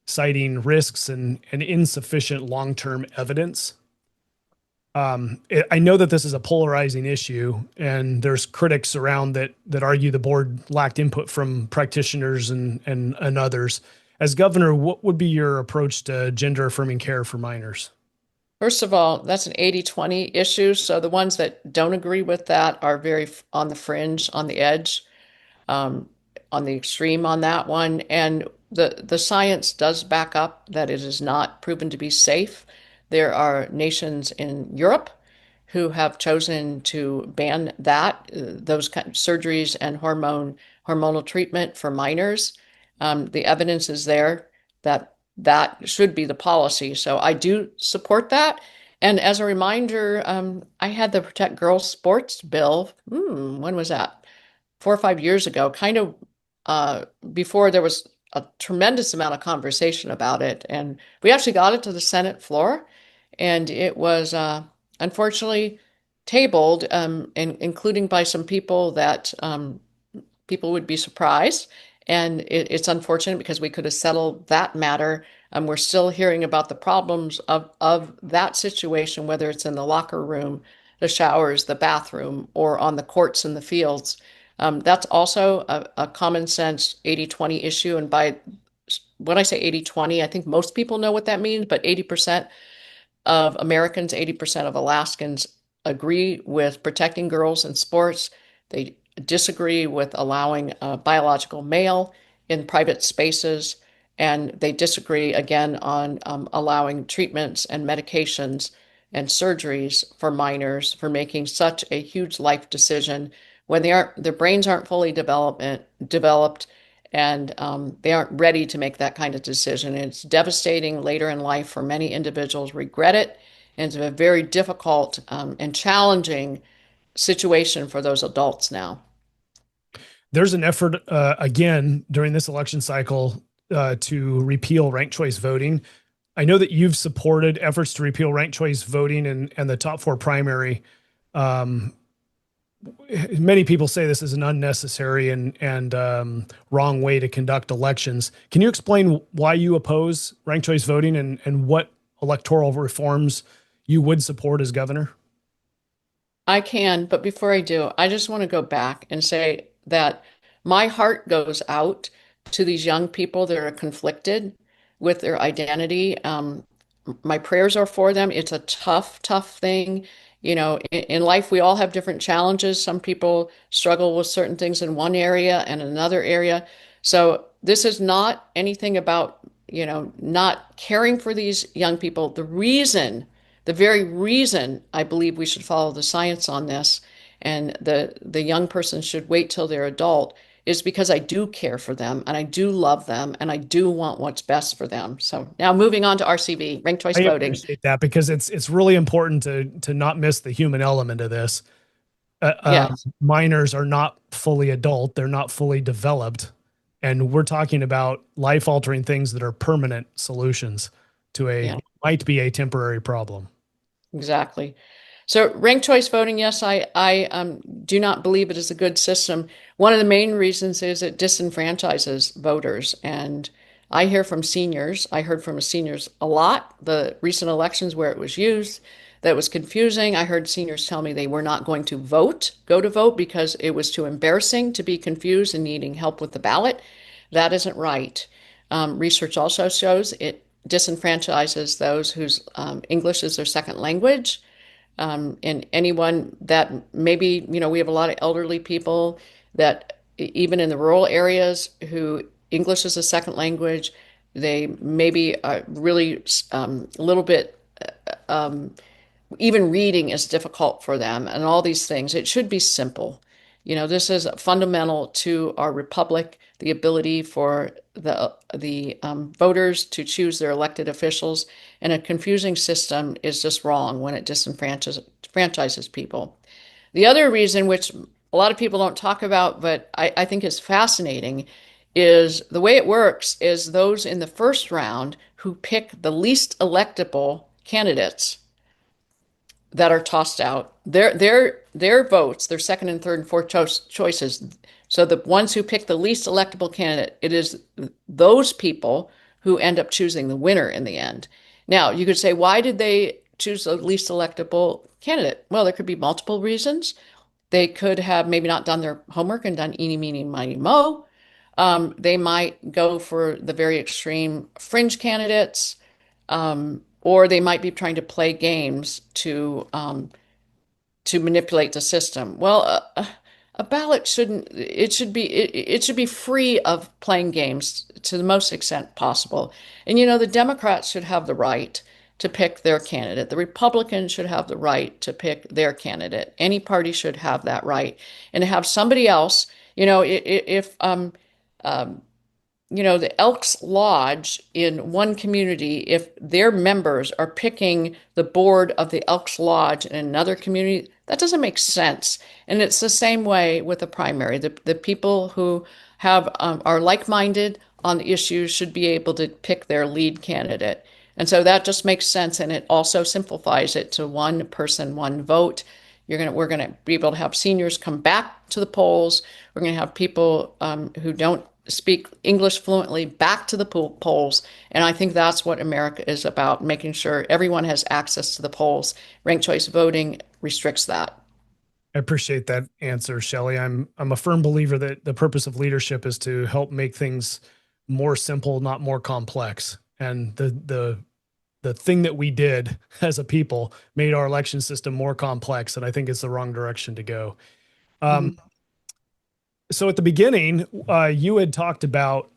S1: citing risks and insufficient long-term evidence. I know that this is a polarizing issue, and there's critics around that argue the board lacked input from practitioners and others. As governor, what would be your approach to gender-affirming care for minors?
S3: First of all, that's an 80-20 issue. So the ones that don't agree with that are very on the fringe, on the edge, on the extreme on that one. And the science does back up that it is not proven to be safe. There are nations in Europe who have chosen to ban those kind of surgeries and hormonal treatment for minors. The evidence is there that should be the policy. So I do support that. And as a reminder, I had the Protect Girls Sports bill. When was that? 4 or 5 years ago, kind of before there was a tremendous amount of conversation about it. And we actually got it to the Senate floor, and it was unfortunately tabled, including by some people that people would be surprised. And it's unfortunate because we could have settled that matter. We're still hearing about the problems of that situation, whether it's in the locker room, the showers, the bathroom, or on the courts and the fields. That's also a common sense 80-20 issue. And by when I say 80-20, I think most people know what that means, but 80% of Americans, 80% of Alaskans agree with protecting girls in sports. They disagree with allowing a biological male in private spaces, and they disagree again on allowing treatments and medications and surgeries for minors for making such a huge life decision when their brains aren't fully developed, and they aren't ready to make that kind of decision. And it's devastating later in life for many individuals, regret it, and it's a very difficult and challenging situation for those adults now.
S1: There's an effort again during this election cycle to repeal ranked choice voting. I know that you've supported efforts to repeal ranked choice voting and the top 4 primary. Many people say this is an unnecessary and wrong way to conduct elections. Can you explain why you oppose ranked choice voting and what electoral reforms you would support as governor?
S3: I can, but before I do, I just want to go back and say that my heart goes out to these young people that are conflicted with their identity. My prayers are for them. It's a tough, tough thing. In life, we all have different challenges. Some people struggle with certain things in one area and another area. So this is not anything about, not caring for these young people. The very reason I believe we should follow the science on this and the young person should wait till they're adult is because I do care for them and I do love them and I do want what's best for them. So now moving on to RCV, ranked choice
S1: I
S3: voting.
S1: appreciate that because it's really important to not miss the human element of this.
S3: Yes.
S1: Minors are not fully adult; they're not fully developed, and we're talking about life-altering things that are permanent solutions to
S3: Yeah.
S1: might be a temporary problem.
S3: Exactly. So ranked choice voting, yes, I do not believe it is a good system. One of the main reasons is it disenfranchises voters. And I hear from seniors, I heard from seniors a lot, the recent elections where it was used, that was confusing. I heard seniors tell me they were not going to go to vote because it was too embarrassing to be confused and needing help with the ballot. That isn't right. Research also shows it disenfranchises those whose English is their second language. And anyone that maybe, we have a lot of elderly people that even in the rural areas who English is a second language, they maybe are really a little bit, even reading is difficult for them and all these things. It should be simple. This is fundamental to our republic, the ability for the voters to choose their elected officials. And a confusing system is just wrong when it disenfranchises people. The other reason, which a lot of people don't talk about, but I think is fascinating, is the way it works is those in the first round who pick the least electable candidates that are tossed out. Their votes, their second and third and fourth choices. So the ones who pick the least electable candidate, it is those people who end up choosing the winner in the end. Now, you could say, why did they choose the least electable candidate? Well, there could be multiple reasons. They could have maybe not done their homework and done eeny, meeny, miny, mo. They might go for the very extreme fringe candidates. Or they might be trying to play games to manipulate the system. Well, a ballot shouldn't. It should be free of playing games to the most extent possible. And the Democrats should have the right to pick their candidate. The Republicans should have the right to pick their candidate. Any party should have that right, and to have somebody else. If the Elks Lodge in one community, if their members are picking the board of the Elks Lodge in another community, that doesn't make sense. And it's the same way with the primary. The people who are like-minded on the issues should be able to pick their lead candidate. And so that just makes sense, and it also simplifies it to one person, one vote. We're gonna be able to have seniors come back to the polls. We're gonna have people who don't speak English fluently back to the polls. And I think that's what America is about, making sure everyone has access to the polls. Ranked choice voting restricts that.
S1: I appreciate that answer, Shelley. I'm a firm believer that the purpose of leadership is to help make things more simple, not more complex. And the thing that we did as a people made our election system more complex, and I think it's the wrong direction to go. So at the beginning, you had talked about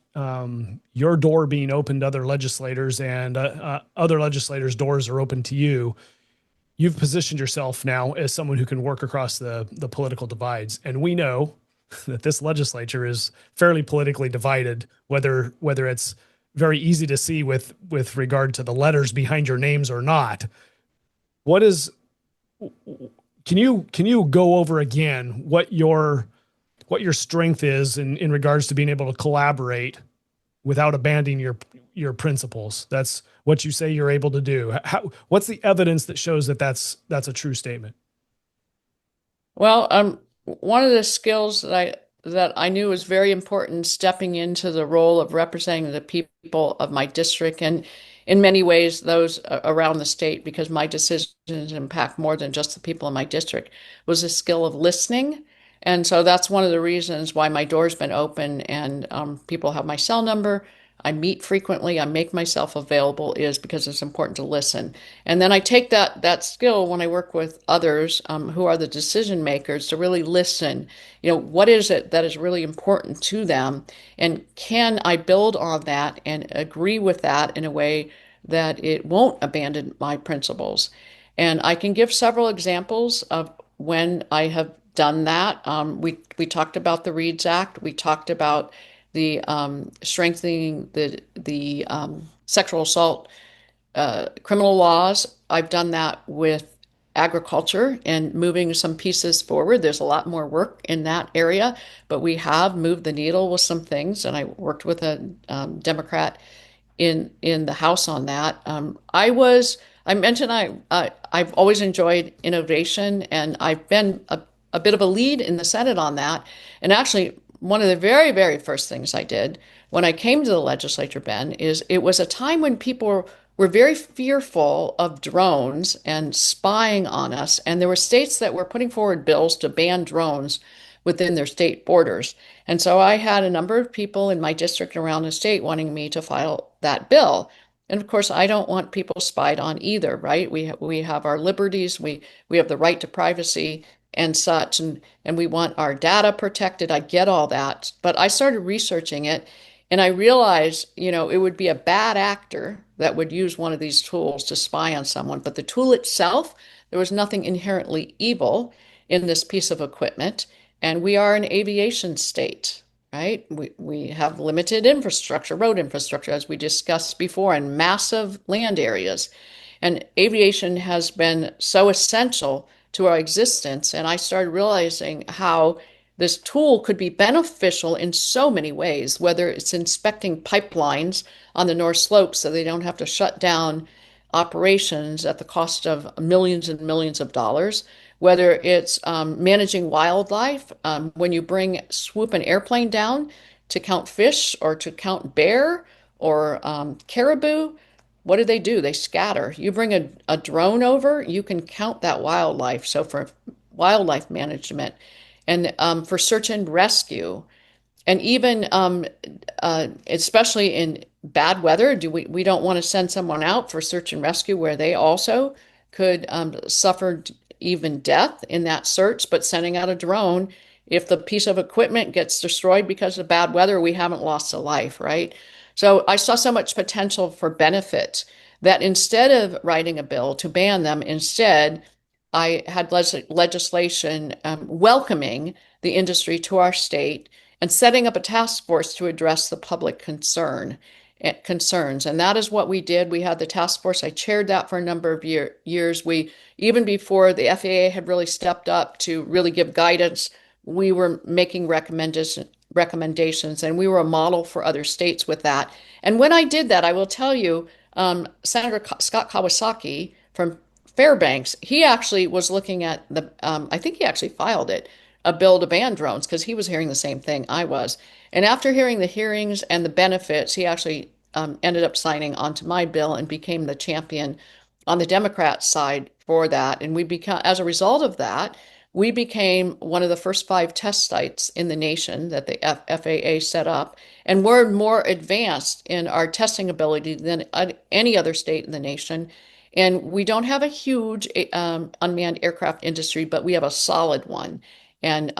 S1: your door being open to other legislators, and other legislators' doors are open to you. You've positioned yourself now as someone who can work across the political divides, and we know that this legislature is fairly politically divided, whether it's very easy to see with regard to the letters behind your names or not. Can you go over again what your strength is in regards to being able to collaborate without abandoning your principles? That's what you say you're able to do. What's the evidence that shows that that's a true statement?
S3: Well, one of the skills that I knew was very important stepping into the role of representing the people of my district, and in many ways those around the state, because my decisions impact more than just the people in my district, was a skill of listening. And so that's one of the reasons why my door's been open, and people have my cell number. I meet frequently. I make myself available, is because it's important to listen. And then I take that skill when I work with others who are the decision makers, to really listen. What is it that is really important to them? And can I build on that and agree with that in a way that it won't abandon my principles? And I can give several examples of when I have done that. We talked about the READS Act. We talked about the strengthening the sexual assault criminal laws. I've done that with agriculture and moving some pieces forward. There's a lot more work in that area, but we have moved the needle with some things, and I worked with a Democrat in the House on that. I mentioned I've always enjoyed innovation, and I've been a bit of a lead in the Senate on that. And actually, one of the very, very first things I did when I came to the legislature, Ben, is it was a time when people were very fearful of drones and spying on us. And there were states that were putting forward bills to ban drones within their state borders. And so I had a number of people in my district around the state wanting me to file that bill. And of course, I don't want people spied on either, right? We have our liberties, we have the right to privacy and such, and we want our data protected. I get all that, but I started researching it, and I realized, it would be a bad actor that would use one of these tools to spy on someone. But the tool itself, there was nothing inherently evil in this piece of equipment. And we are an aviation state, right? We have limited infrastructure, road infrastructure, as we discussed before, and massive land areas. And aviation has been so essential to our existence. And I started realizing how this tool could be beneficial in so many ways, whether it's inspecting pipelines on the North Slope so they don't have to shut down operations at the cost of millions and millions of dollars, whether it's managing wildlife. When you swoop an airplane down to count fish or to count bear or caribou, what do? They scatter. You bring a drone over, you can count that wildlife. So for wildlife management and for search and rescue, and even especially in bad weather, we don't want to send someone out for search and rescue where they also could suffer even death in that search, but sending out a drone, if the piece of equipment gets destroyed because of bad weather, we haven't lost a life, right? So I saw so much potential for benefit that instead of writing a bill to ban them, instead, I had legislation welcoming the industry to our state and setting up a task force to address the public concerns. And that is what we did. We had the task force. I chaired that for a number of years. Even before the FAA had really stepped up to really give guidance, we were making recommendations, and we were a model for other states with that. And when I did that, I will tell you, Senator Scott Kawasaki from Fairbanks, he actually was looking at I think he actually filed a bill to ban drones because he was hearing the same thing I was. And after hearing the hearings and the benefits, he actually ended up signing onto my bill and became the champion on the Democrat side for that. And as a result of that, we became one of the first 5 test sites in the nation that the FAA set up. And we're more advanced in our testing ability than any other state in the nation. And we don't have a huge unmanned aircraft industry, but we have a solid one. And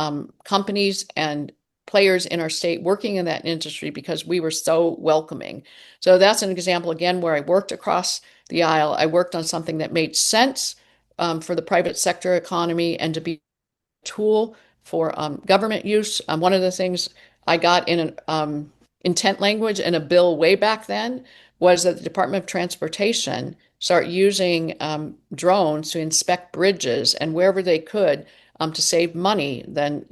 S3: companies and players in our state working in that industry because we were so welcoming. So that's an example, again, where I worked across the aisle. I worked on something that made sense for the private sector economy and to be a tool for government use. One of the things I got in an intent language in a bill way back then was that the Department of Transportation start using drones to inspect bridges and wherever they could to save money, then,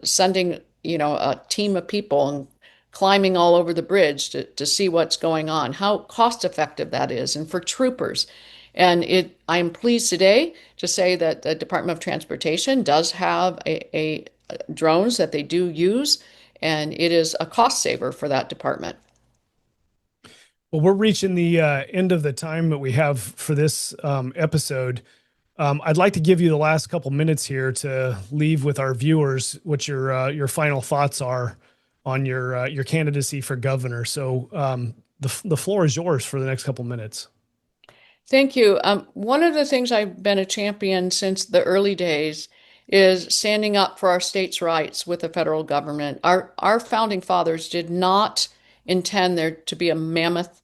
S3: sending, a team of people and climbing all over the bridge to see what's going on, how cost effective that is, and for troopers. And I am pleased today to say that the Department of Transportation does have a drones that they do use, and it is a cost saver for that department.
S1: Well, we're reaching the end of the time that we have for this episode. I'd like to give you the last couple minutes here to leave with our viewers what your final thoughts are on your candidacy for governor. So the floor is yours for the next couple minutes.
S3: Thank you. One of the things I've been a champion since the early days is standing up for our states' rights with the federal government. Our founding fathers did not intend there to be a mammoth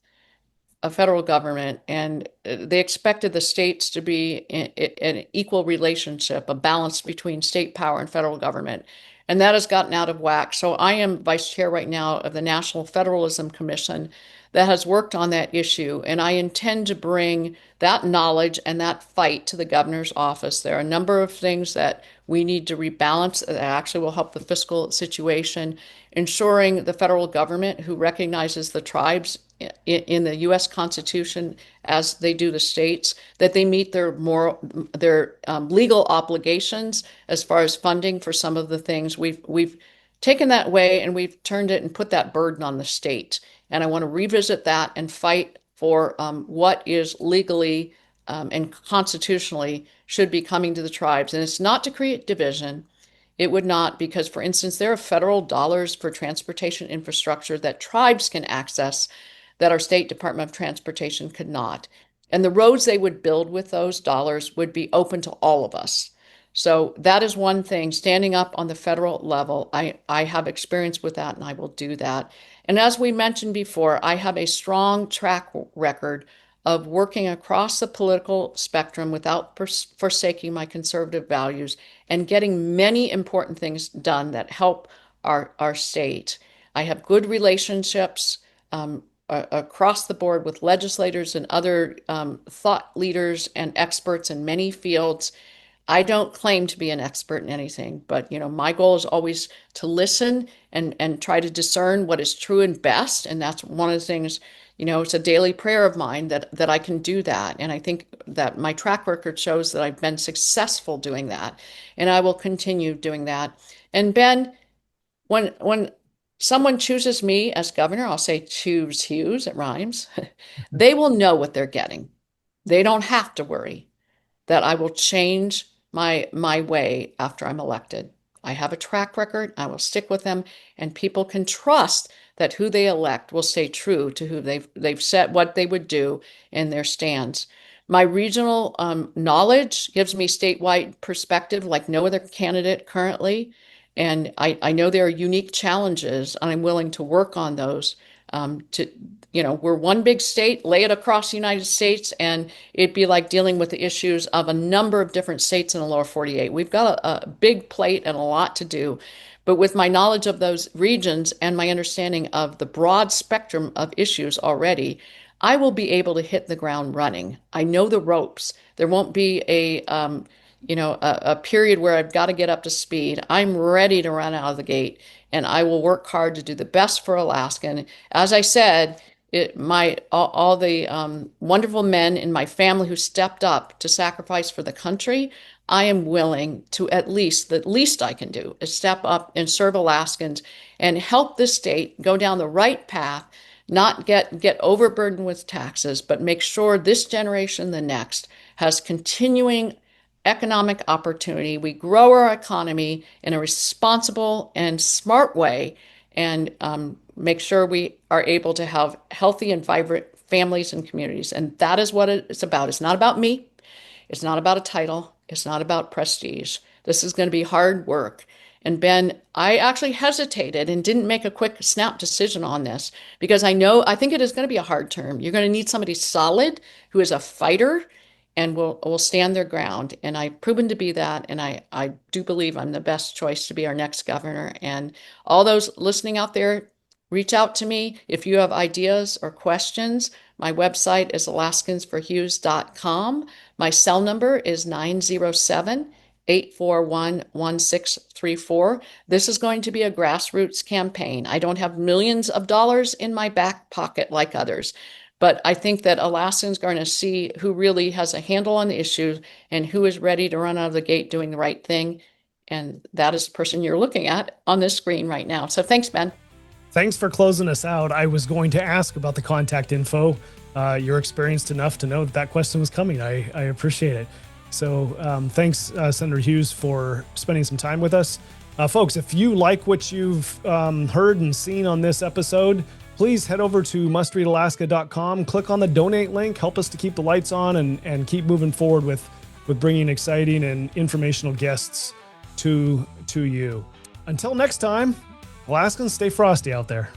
S3: a federal government, and they expected the states to be in an equal relationship, a balance between state power and federal government. And that has gotten out of whack. So I am vice chair right now of the National Federalism Commission that has worked on that issue. And I intend to bring that knowledge and that fight to the governor's office. There are a number of things that we need to rebalance that actually will help the fiscal situation, ensuring the federal government, who recognizes the tribes in the U.S. Constitution as they do the states, that they meet their legal obligations as far as funding for some of the things. We've taken that way and we've turned it and put that burden on the state. And I want to revisit that and fight for what is legally and constitutionally should be coming to the tribes. And it's not to create division. It would not, because, for instance, there are federal dollars for transportation infrastructure that tribes can access that our State Department of Transportation could not. And the roads they would build with those dollars would be open to all of us. So that is one thing, standing up on the federal level. I have experience with that, and I will do that. And as we mentioned before, I have a strong track record of working across the political spectrum without forsaking my conservative values and getting many important things done that help our state. I have good relationships across the board with legislators and other thought leaders and experts in many fields. I don't claim to be an expert in anything, but my goal is always to listen and try to discern what is true and best. And that's one of the things, it's a daily prayer of mine that I can do that. And I think that my track record shows that I've been successful doing that, and I will continue doing that. And Ben, when someone chooses me as governor, I'll say choose Hughes, it rhymes. They will know what they're getting. They don't have to worry that I will change my way after I'm elected. I have a track record. I will stick with them, and people can trust that who they elect will stay true to who they've said what they would do in their stands. My regional knowledge gives me statewide perspective like no other candidate currently. And I know there are unique challenges, and I'm willing to work on those. We're one big state, lay it across the United States, and it'd be like dealing with the issues of a number of different states in the lower 48. We've got a big plate and a lot to do. But with my knowledge of those regions and my understanding of the broad spectrum of issues already, I will be able to hit the ground running. I know the ropes. There won't be a period where I've got to get up to speed. I'm ready to run out of the gate, and I will work hard to do the best for Alaska. And as I said, all the wonderful men in my family who stepped up to sacrifice for the country, I am willing to the least I can do is step up and serve Alaskans and help this state go down the right path, not get overburdened with taxes, but make sure this generation, the next, has continuing economic opportunity. We grow our economy in a responsible and smart way, and make sure we are able to have healthy and vibrant families and communities. And that is what it's about. It's not about me. It's not about a title. It's not about prestige. This is going to be hard work. And Ben, I actually hesitated and didn't make a quick snap decision on this because I think it is going to be a hard term. You're going to need somebody solid who is a fighter and will stand their ground. And I've proven to be that. And I do believe I'm the best choice to be our next governor. And all those listening out there, reach out to me if you have ideas or questions. My website is alaskansforhughes.com. My cell number is 907-841-1634. This is going to be a grassroots campaign. I don't have millions of dollars in my back pocket like others, but I think that Alaskans are going to see who really has a handle on the issue and who is ready to run out of the gate doing the right thing. And that is the person you're looking at on this screen right now. So thanks, Ben.
S1: Thanks for closing us out. I was going to ask about the contact info. You're experienced enough to know that question was coming. I appreciate it. So thanks, Senator Hughes, for spending some time with us. Folks, if you like what you've heard and seen on this episode, please head over to mustreadalaska.com, click on the donate link, help us to keep the lights on and keep moving forward with bringing exciting and informational guests to you. Until next time, Alaskans, stay frosty out there.